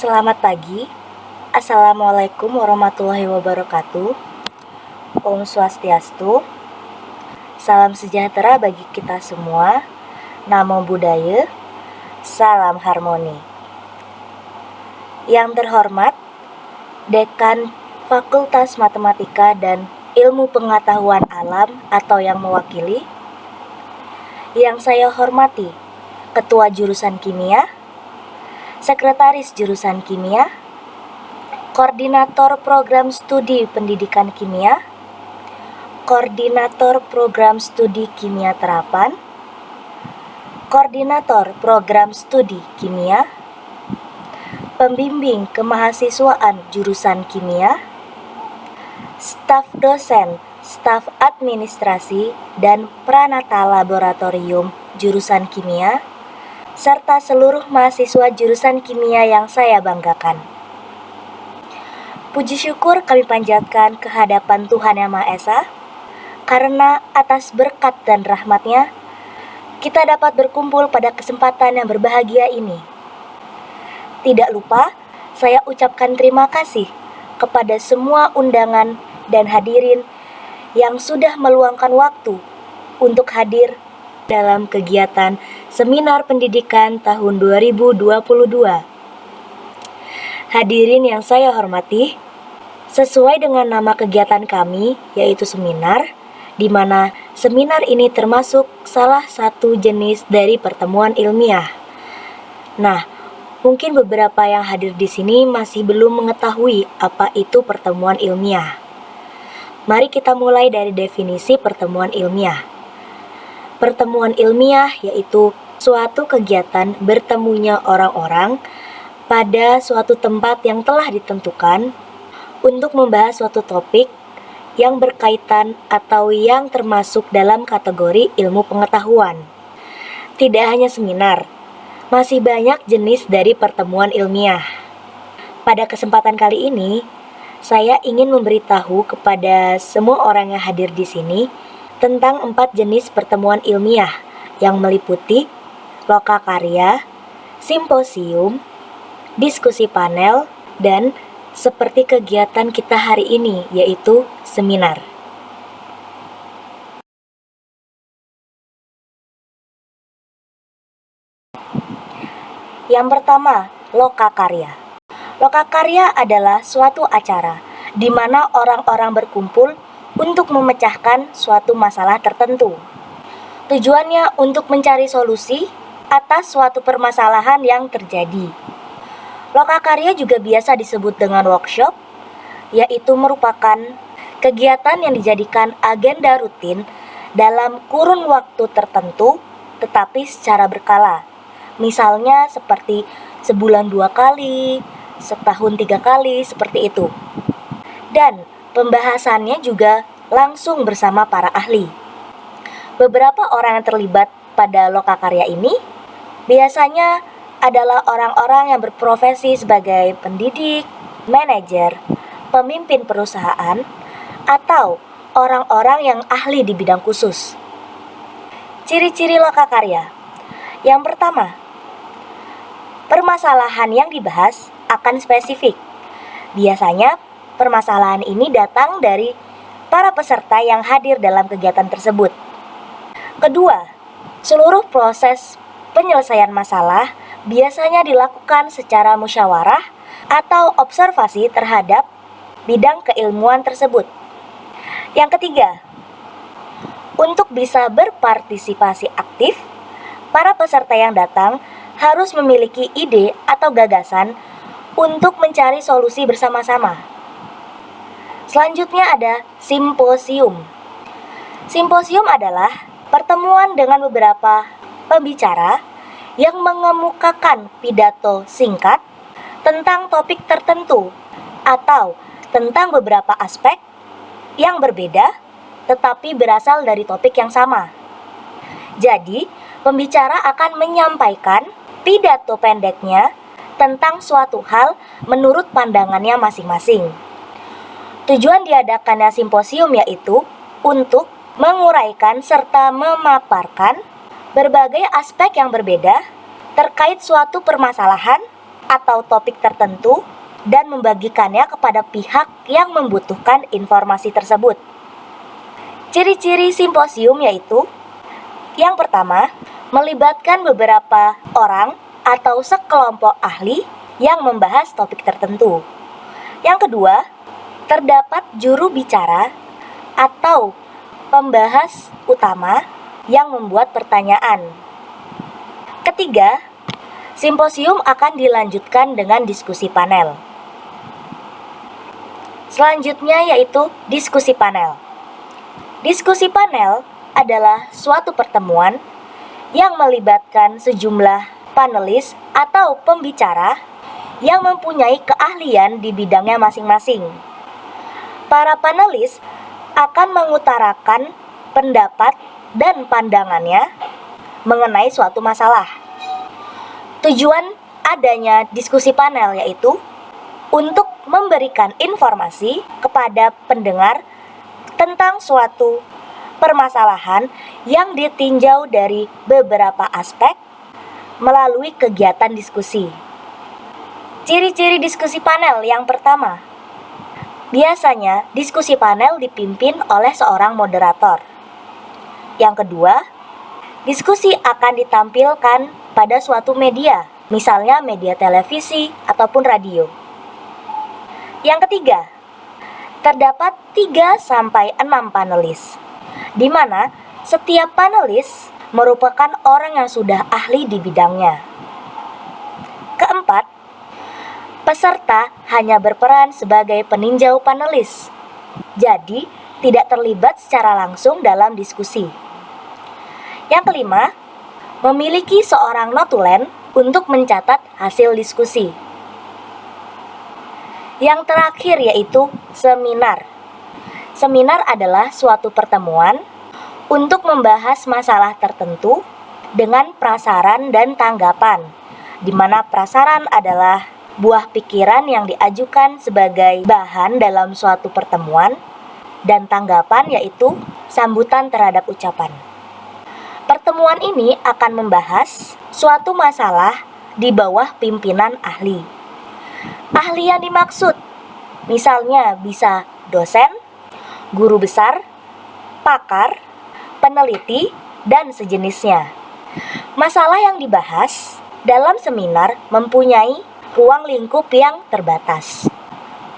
Selamat pagi. Assalamualaikum warahmatullahi wabarakatuh. Om Swastiastu. Salam sejahtera bagi kita semua. Namo Buddhaya. Salam harmoni. Yang terhormat Dekan Fakultas Matematika dan Ilmu Pengetahuan Alam atau yang mewakili. Yang saya hormati Ketua Jurusan Kimia, Sekretaris Jurusan Kimia, Koordinator Program Studi Pendidikan Kimia, Koordinator Program Studi Kimia Terapan, Koordinator Program Studi Kimia, Pembimbing Kemahasiswaan Jurusan Kimia, Staf Dosen, Staf Administrasi, dan Pranata Laboratorium Jurusan Kimia, serta seluruh mahasiswa jurusan kimia yang saya banggakan. Puji syukur kami panjatkan kehadapan Tuhan Yang Maha Esa, karena atas berkat dan rahmat-Nya, kita dapat berkumpul pada kesempatan yang berbahagia ini. Tidak lupa, saya ucapkan terima kasih kepada semua undangan dan hadirin yang sudah meluangkan waktu untuk hadir dalam kegiatan Seminar Pendidikan tahun 2022. Hadirin yang saya hormati, sesuai dengan nama kegiatan kami, yaitu seminar, di mana seminar ini termasuk salah satu jenis dari pertemuan ilmiah. Nah, mungkin beberapa yang hadir di sini masih belum mengetahui apa itu pertemuan ilmiah. Mari kita mulai dari definisi pertemuan ilmiah. Pertemuan ilmiah yaitu suatu kegiatan bertemunya orang-orang pada suatu tempat yang telah ditentukan untuk membahas suatu topik yang berkaitan atau yang termasuk dalam kategori ilmu pengetahuan. Tidak hanya seminar, masih banyak jenis dari pertemuan ilmiah. Pada kesempatan kali ini, saya ingin memberitahu kepada semua orang yang hadir di sini tentang 4 jenis pertemuan ilmiah yang meliputi lokakarya, simposium, diskusi panel, dan seperti kegiatan kita hari ini, yaitu seminar. Yang pertama, lokakarya. Lokakarya adalah suatu acara di mana orang-orang berkumpul untuk memecahkan suatu masalah tertentu. Tujuannya untuk mencari solusi atas suatu permasalahan yang terjadi. Lokakarya juga biasa disebut dengan workshop, yaitu merupakan kegiatan yang dijadikan agenda rutin dalam kurun waktu tertentu, tetapi secara berkala. Misalnya seperti sebulan 2 kali, setahun 3 kali, seperti itu. Dan pembahasannya juga langsung bersama para ahli. Beberapa orang yang terlibat pada lokakarya ini biasanya adalah orang-orang yang berprofesi sebagai pendidik, manajer, pemimpin perusahaan, atau orang-orang yang ahli di bidang khusus. Ciri-ciri lokakarya. Yang pertama, permasalahan yang dibahas akan spesifik. Biasanya permasalahan ini datang dari para peserta yang hadir dalam kegiatan tersebut. Kedua, seluruh proses penyelesaian masalah biasanya dilakukan secara musyawarah atau observasi terhadap bidang keilmuan tersebut. Yang ketiga, untuk bisa berpartisipasi aktif, para peserta yang datang harus memiliki ide atau gagasan untuk mencari solusi bersama-sama. Selanjutnya ada simposium. Simposium adalah pertemuan dengan beberapa pembicara yang mengemukakan pidato singkat tentang topik tertentu atau tentang beberapa aspek yang berbeda tetapi berasal dari topik yang sama. Jadi, pembicara akan menyampaikan pidato pendeknya tentang suatu hal menurut pandangannya masing-masing. Tujuan diadakannya simposium yaitu untuk menguraikan serta memaparkan berbagai aspek yang berbeda terkait suatu permasalahan atau topik tertentu dan membagikannya kepada pihak yang membutuhkan informasi tersebut. Ciri-ciri simposium yaitu: yang pertama, melibatkan beberapa orang atau sekelompok ahli yang membahas topik tertentu. Yang kedua, terdapat juru bicara atau pembahas utama yang membuat pertanyaan. Ketiga, simposium akan dilanjutkan dengan diskusi panel. Selanjutnya yaitu diskusi panel. Diskusi panel adalah suatu pertemuan yang melibatkan sejumlah panelis atau pembicara yang mempunyai keahlian di bidangnya masing-masing. Para panelis akan mengutarakan pendapat dan pandangannya mengenai suatu masalah. Tujuan adanya diskusi panel yaitu untuk memberikan informasi kepada pendengar tentang suatu permasalahan yang ditinjau dari beberapa aspek melalui kegiatan diskusi. Ciri-ciri diskusi panel yang pertama, biasanya diskusi panel dipimpin oleh seorang moderator. Yang kedua, diskusi akan ditampilkan pada suatu media, misalnya media televisi ataupun radio. Yang ketiga, terdapat 3-6 panelis, di mana setiap panelis merupakan orang yang sudah ahli di bidangnya. Keempat, peserta hanya berperan sebagai peninjau panelis, jadi tidak terlibat secara langsung dalam diskusi. Yang kelima, memiliki seorang notulen untuk mencatat hasil diskusi. Yang terakhir yaitu seminar. Seminar adalah suatu pertemuan untuk membahas masalah tertentu dengan prasaran dan tanggapan, di mana prasaran adalah buah pikiran yang diajukan sebagai bahan dalam suatu pertemuan, dan tanggapan yaitu sambutan terhadap ucapan. Pertemuan ini akan membahas suatu masalah di bawah pimpinan ahli. Ahli yang dimaksud misalnya bisa dosen, guru besar, pakar, peneliti, dan sejenisnya. Masalah yang dibahas dalam seminar mempunyai ruang lingkup yang terbatas.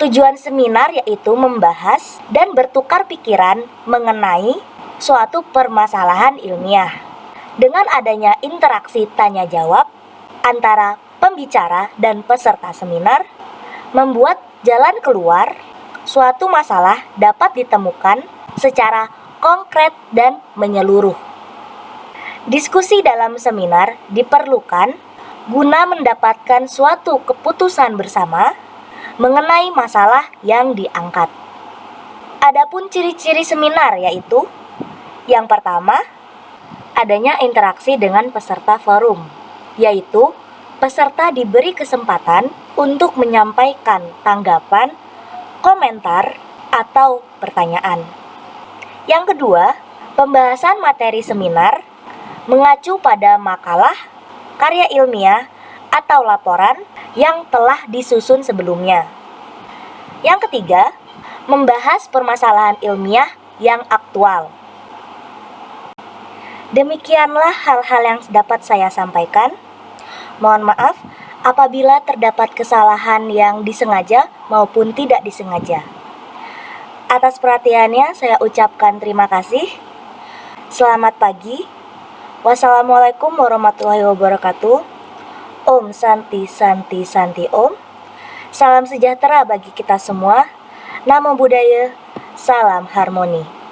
Tujuan seminar yaitu membahas dan bertukar pikiran mengenai suatu permasalahan ilmiah. Dengan adanya interaksi tanya-jawab antara pembicara dan peserta seminar, membuat jalan keluar suatu masalah dapat ditemukan secara konkret dan menyeluruh. Diskusi dalam seminar diperlukan guna mendapatkan suatu keputusan bersama mengenai masalah yang diangkat. Adapun ciri-ciri seminar yaitu: yang pertama, adanya interaksi dengan peserta forum, yaitu peserta diberi kesempatan untuk menyampaikan tanggapan, komentar, atau pertanyaan. Yang kedua, pembahasan materi seminar mengacu pada makalah, karya ilmiah, atau laporan yang telah disusun sebelumnya. Yang ketiga, membahas permasalahan ilmiah yang aktual. Demikianlah hal-hal yang dapat saya sampaikan. Mohon maaf apabila terdapat kesalahan yang disengaja maupun tidak disengaja. Atas perhatiannya saya ucapkan terima kasih. Selamat pagi. Wassalamualaikum warahmatullahi wabarakatuh. Om Santi Santi Santi Om. Salam sejahtera bagi kita semua. Namo Buddhaya, salam harmoni.